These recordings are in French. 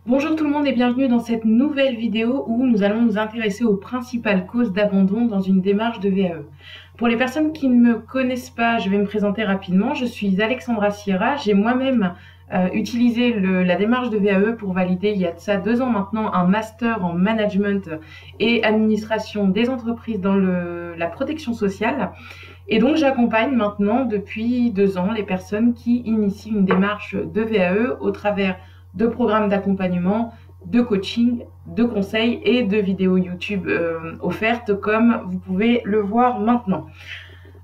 Bonjour tout le monde et bienvenue dans cette nouvelle vidéo où nous allons nous intéresser aux principales causes d'abandon dans une démarche de VAE. Pour les personnes qui ne me connaissent pas, je vais me présenter rapidement. Je suis Alexandra Sierra. J'ai moi-même utilisé la démarche de VAE pour valider il y a de ça 2 ans maintenant un master en management et administration des entreprises dans la protection sociale. Et donc j'accompagne maintenant depuis 2 ans les personnes qui initient une démarche de VAE au travers de programmes d'accompagnement, de coaching, de conseils et de vidéos YouTube offertes comme vous pouvez le voir maintenant.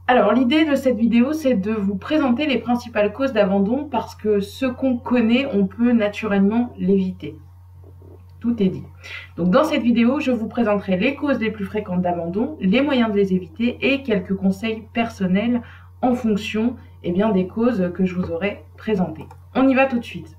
Alors l'idée de cette vidéo, c'est de vous présenter les principales causes d'abandon parce que ce qu'on connaît, on peut naturellement l'éviter. Tout est dit. Donc dans cette vidéo, je vous présenterai les causes les plus fréquentes d'abandon, les moyens de les éviter et quelques conseils personnels en fonction des causes que je vous aurai présentées. On y va tout de suite.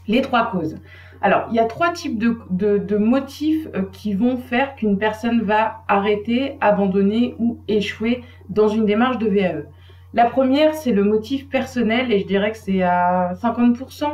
Les 3 causes. Alors, il y a 3 types de motifs qui vont faire qu'une personne va arrêter, abandonner ou échouer dans une démarche de VAE. La première, c'est le motif personnel et je dirais que c'est à 50%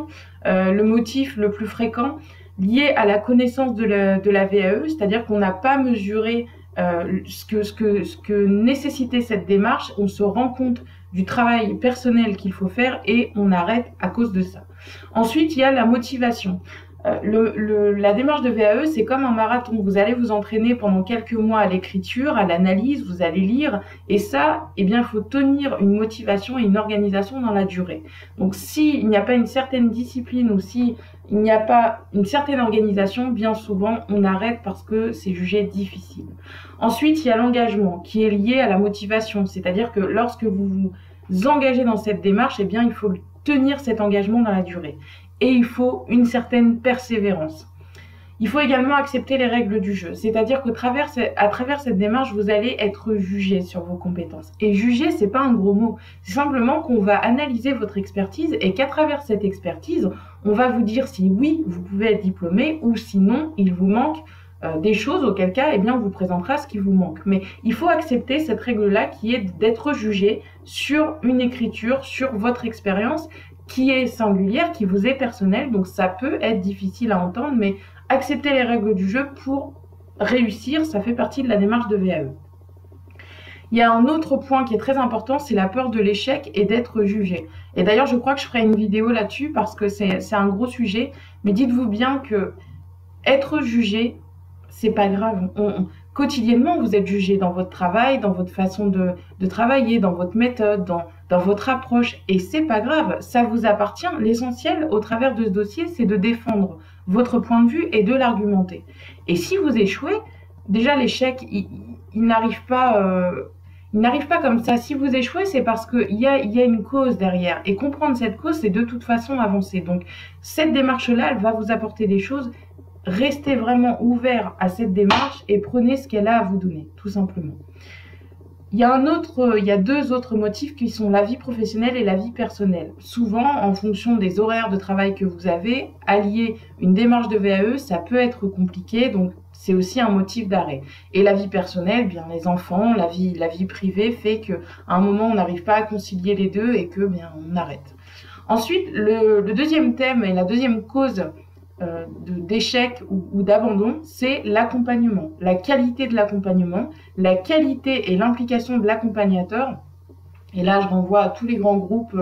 le motif le plus fréquent lié à la connaissance de la VAE, c'est-à-dire qu'on n'a pas mesuré ce que nécessitait cette démarche, on se rend compte du travail personnel qu'il faut faire et on arrête à cause de ça. Ensuite, il y a la motivation. La démarche de VAE, c'est comme un marathon. Vous allez vous entraîner pendant quelques mois à l'écriture, à l'analyse, vous allez lire. Et ça, il faut tenir une motivation et une organisation dans la durée. Donc, s'il n'y a pas une certaine discipline ou s'il n'y a pas une certaine organisation, bien souvent, on arrête parce que c'est jugé difficile. Ensuite, il y a l'engagement qui est lié à la motivation. C'est-à-dire que lorsque vous vous engagez dans cette démarche, il faut tenir cet engagement dans la durée. Et il faut une certaine persévérance. Il faut également accepter les règles du jeu. C'est-à-dire qu'à travers cette démarche, vous allez être jugé sur vos compétences. Et juger, c'est pas un gros mot. C'est simplement qu'on va analyser votre expertise et qu'à travers cette expertise, on va vous dire si oui, vous pouvez être diplômé ou sinon, il vous manque des choses, auquel cas, on vous présentera ce qui vous manque. Mais il faut accepter cette règle-là qui est d'être jugé sur une écriture, sur votre expérience qui est singulière, qui vous est personnelle. Donc ça peut être difficile à entendre, mais accepter les règles du jeu pour réussir, ça fait partie de la démarche de VAE. Il y a un autre point qui est très important, c'est la peur de l'échec et d'être jugé. Et d'ailleurs, je crois que je ferai une vidéo là-dessus parce que c'est un gros sujet. Mais dites-vous bien que être jugé, c'est pas grave. Quotidiennement, vous êtes jugé dans votre travail, dans votre façon de travailler, dans votre méthode, dans votre approche. Et c'est pas grave, ça vous appartient. L'essentiel, au travers de ce dossier, c'est de défendre votre point de vue et de l'argumenter. Et si vous échouez, déjà l'échec, il n'arrive pas... il n'arrive pas comme ça. Si vous échouez, c'est parce qu'il y a une cause derrière. Et comprendre cette cause, c'est de toute façon avancer. Donc, cette démarche-là, elle va vous apporter des choses. Restez vraiment ouvert à cette démarche et prenez ce qu'elle a à vous donner, tout simplement. Il y a 2 autres motifs qui sont la vie professionnelle et la vie personnelle. Souvent, en fonction des horaires de travail que vous avez, allier une démarche de VAE, ça peut être compliqué, donc c'est aussi un motif d'arrêt. Et la vie personnelle, les enfants, la vie privée fait qu'à un moment, on n'arrive pas à concilier les deux et que on arrête. Ensuite, le deuxième thème et la deuxième cause d'échec ou d'abandon, c'est l'accompagnement, la qualité de l'accompagnement, la qualité et l'implication de l'accompagnateur. Et là, je renvoie à tous les grands groupes,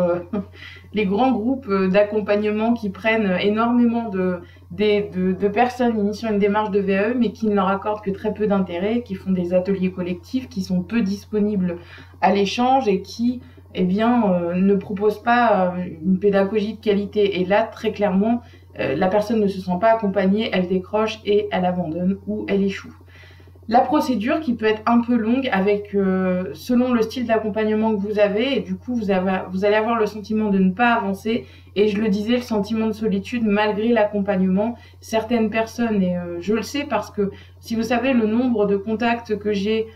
d'accompagnement qui prennent énormément de personnes initiant une démarche de VAE, mais qui ne leur accordent que très peu d'intérêt, qui font des ateliers collectifs, qui sont peu disponibles à l'échange et qui ne proposent pas une pédagogie de qualité. Et là, très clairement, la personne ne se sent pas accompagnée, elle décroche et elle abandonne ou elle échoue. La procédure qui peut être un peu longue avec selon le style d'accompagnement que vous avez et du coup vous allez avoir le sentiment de ne pas avancer et je le disais, le sentiment de solitude malgré l'accompagnement. Certaines personnes, et je le sais parce que si vous savez le nombre de contacts que j'ai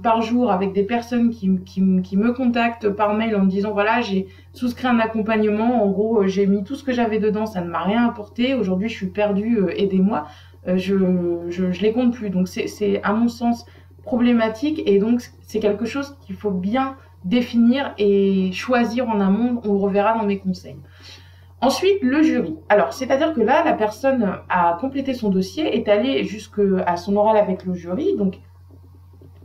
par jour avec des personnes qui me contactent par mail en me disant voilà, j'ai souscrit un accompagnement, en gros j'ai mis tout ce que j'avais dedans, ça ne m'a rien apporté, aujourd'hui je suis perdue, aidez-moi. Je les compte plus. Donc c'est à mon sens problématique et donc c'est quelque chose qu'il faut bien définir et choisir en amont. On le reverra dans mes conseils. Ensuite, le jury. Alors, c'est-à-dire que là, la personne a complété son dossier, est allée jusqu'à son oral avec le jury, donc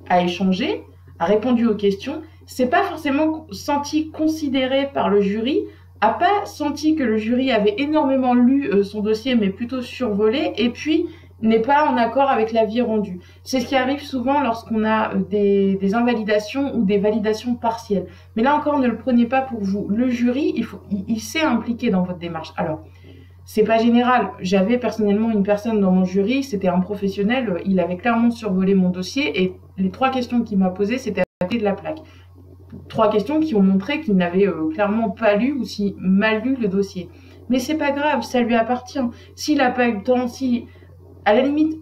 a échangé, a répondu aux questions, s'est pas forcément senti considéré par le jury, a pas senti que le jury avait énormément lu son dossier, mais plutôt survolé, et puis n'est pas en accord avec l'avis rendu. C'est ce qui arrive souvent lorsqu'on a des invalidations ou des validations partielles. Mais là encore, ne le prenez pas pour vous. Le jury, il s'est impliqué dans votre démarche. Alors, c'est pas général. J'avais personnellement une personne dans mon jury, c'était un professionnel, il avait clairement survolé mon dossier et les 3 questions qu'il m'a posées, c'était à côté de la plaque. 3 questions qui ont montré qu'il n'avait clairement pas lu ou si mal lu le dossier. Mais c'est pas grave, ça lui appartient. S'il n'a pas eu le temps, si à la limite,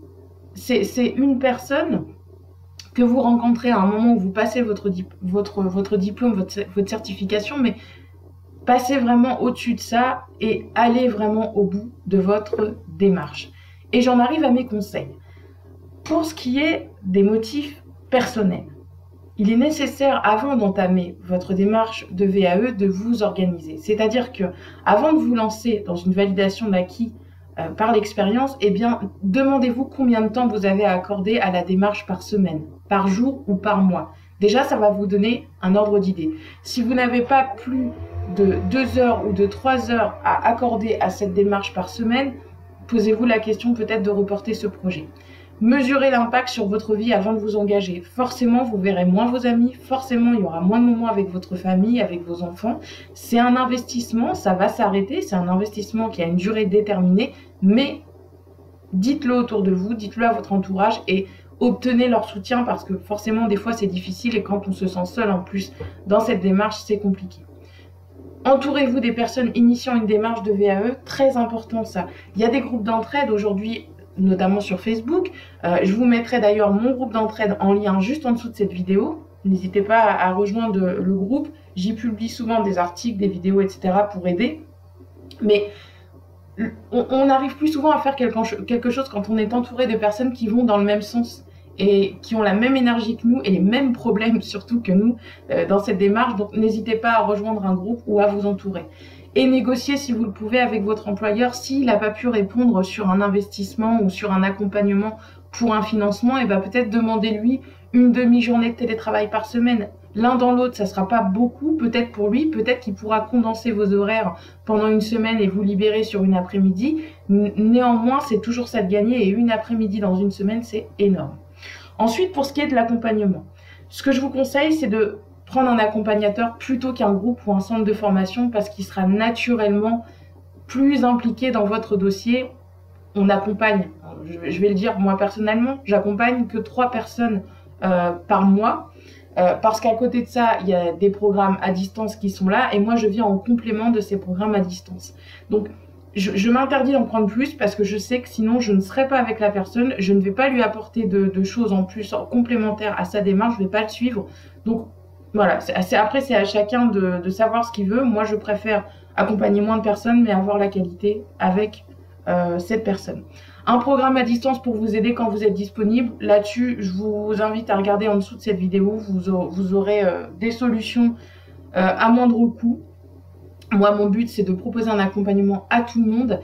c'est une personne que vous rencontrez à un moment où vous passez votre diplôme, votre certification, mais passez vraiment au-dessus de ça et allez vraiment au bout de votre démarche. Et j'en arrive à mes conseils. Pour ce qui est des motifs personnels, il est nécessaire, avant d'entamer votre démarche de VAE, de vous organiser. C'est-à-dire que, avant de vous lancer dans une validation d'acquis par l'expérience, eh bien, demandez-vous combien de temps vous avez à accorder à la démarche par semaine, par jour ou par mois. Déjà, ça va vous donner un ordre d'idée. Si vous n'avez pas plus de 2 heures ou de 3 heures à accorder à cette démarche par semaine, posez-vous la question peut-être de reporter ce projet. Mesurez l'impact sur votre vie avant de vous engager. Forcément, vous verrez moins vos amis, forcément, il y aura moins de moments avec votre famille, avec vos enfants. C'est un investissement, ça va s'arrêter, c'est un investissement qui a une durée déterminée, mais dites-le autour de vous, dites-le à votre entourage et obtenez leur soutien parce que forcément, des fois, c'est difficile et quand on se sent seul en plus dans cette démarche, c'est compliqué. Entourez-vous des personnes initiant une démarche de VAE, très important ça. Il y a des groupes d'entraide aujourd'hui, notamment sur Facebook. Je vous mettrai d'ailleurs mon groupe d'entraide en lien juste en dessous de cette vidéo. N'hésitez pas à rejoindre le groupe. J'y publie souvent des articles, des vidéos, etc. pour aider. Mais on arrive plus souvent à faire quelque chose quand on est entouré de personnes qui vont dans le même sens et qui ont la même énergie que nous et les mêmes problèmes surtout que nous dans cette démarche. Donc n'hésitez pas à rejoindre un groupe ou à vous entourer. Et négocier si vous le pouvez avec votre employeur s'il n'a pas pu répondre sur un investissement ou sur un accompagnement pour un financement, et bien peut-être demandez-lui une demi-journée de télétravail par semaine. L'un dans l'autre, ça ne sera pas beaucoup, peut-être pour lui, peut-être qu'il pourra condenser vos horaires pendant une semaine et vous libérer sur une après-midi. Néanmoins, c'est toujours ça de gagner et une après-midi dans une semaine, c'est énorme. Ensuite, pour ce qui est de l'accompagnement, ce que je vous conseille, c'est de prendre un accompagnateur plutôt qu'un groupe ou un centre de formation parce qu'il sera naturellement plus impliqué dans votre dossier. On accompagne, je vais le dire moi personnellement, j'accompagne que 3 personnes par mois parce qu'à côté de ça, il y a des programmes à distance qui sont là et moi je viens en complément de ces programmes à distance. Donc je m'interdis d'en prendre plus parce que je sais que sinon je ne serai pas avec la personne, je ne vais pas lui apporter de choses en plus complémentaires à sa démarche, je ne vais pas le suivre. Donc voilà, après c'est à chacun de savoir ce qu'il veut. Moi je préfère accompagner moins de personnes mais avoir la qualité avec cette personne. Un programme à distance pour vous aider quand vous êtes disponible. Là-dessus, je vous invite à regarder en dessous de cette vidéo. Vous aurez des solutions à moindre coût. Moi, mon but, c'est de proposer un accompagnement à tout le monde.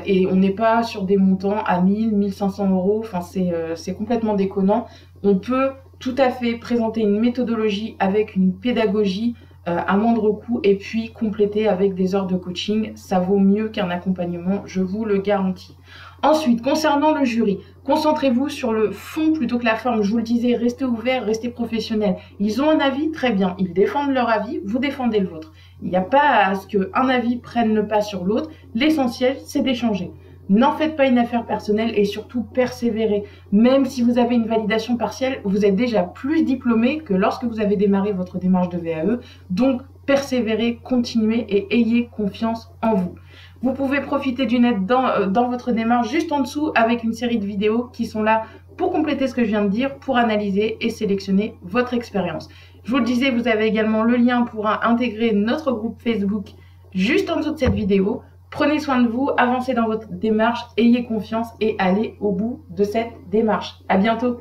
Et on n'est pas sur des montants à 1000, 1500 euros. Enfin, c'est complètement déconnant. On peut tout à fait présenter une méthodologie avec une pédagogie à moindre coût et puis compléter avec des heures de coaching. Ça vaut mieux qu'un accompagnement, je vous le garantis. Ensuite, concernant le jury, concentrez-vous sur le fond plutôt que la forme. Je vous le disais, restez ouvert, restez professionnel. Ils ont un avis, très bien. Ils défendent leur avis, vous défendez le vôtre. Il n'y a pas à ce qu'un avis prenne le pas sur l'autre. L'essentiel, c'est d'échanger. N'en faites pas une affaire personnelle et surtout persévérez. Même si vous avez une validation partielle, vous êtes déjà plus diplômé que lorsque vous avez démarré votre démarche de VAE. Donc, persévérez, continuez et ayez confiance en vous. Vous pouvez profiter d'une aide dans votre démarche juste en dessous avec une série de vidéos qui sont là pour compléter ce que je viens de dire, pour analyser et sélectionner votre expérience. Je vous le disais, vous avez également le lien pour intégrer notre groupe Facebook juste en dessous de cette vidéo. Prenez soin de vous, avancez dans votre démarche, ayez confiance et allez au bout de cette démarche. À bientôt.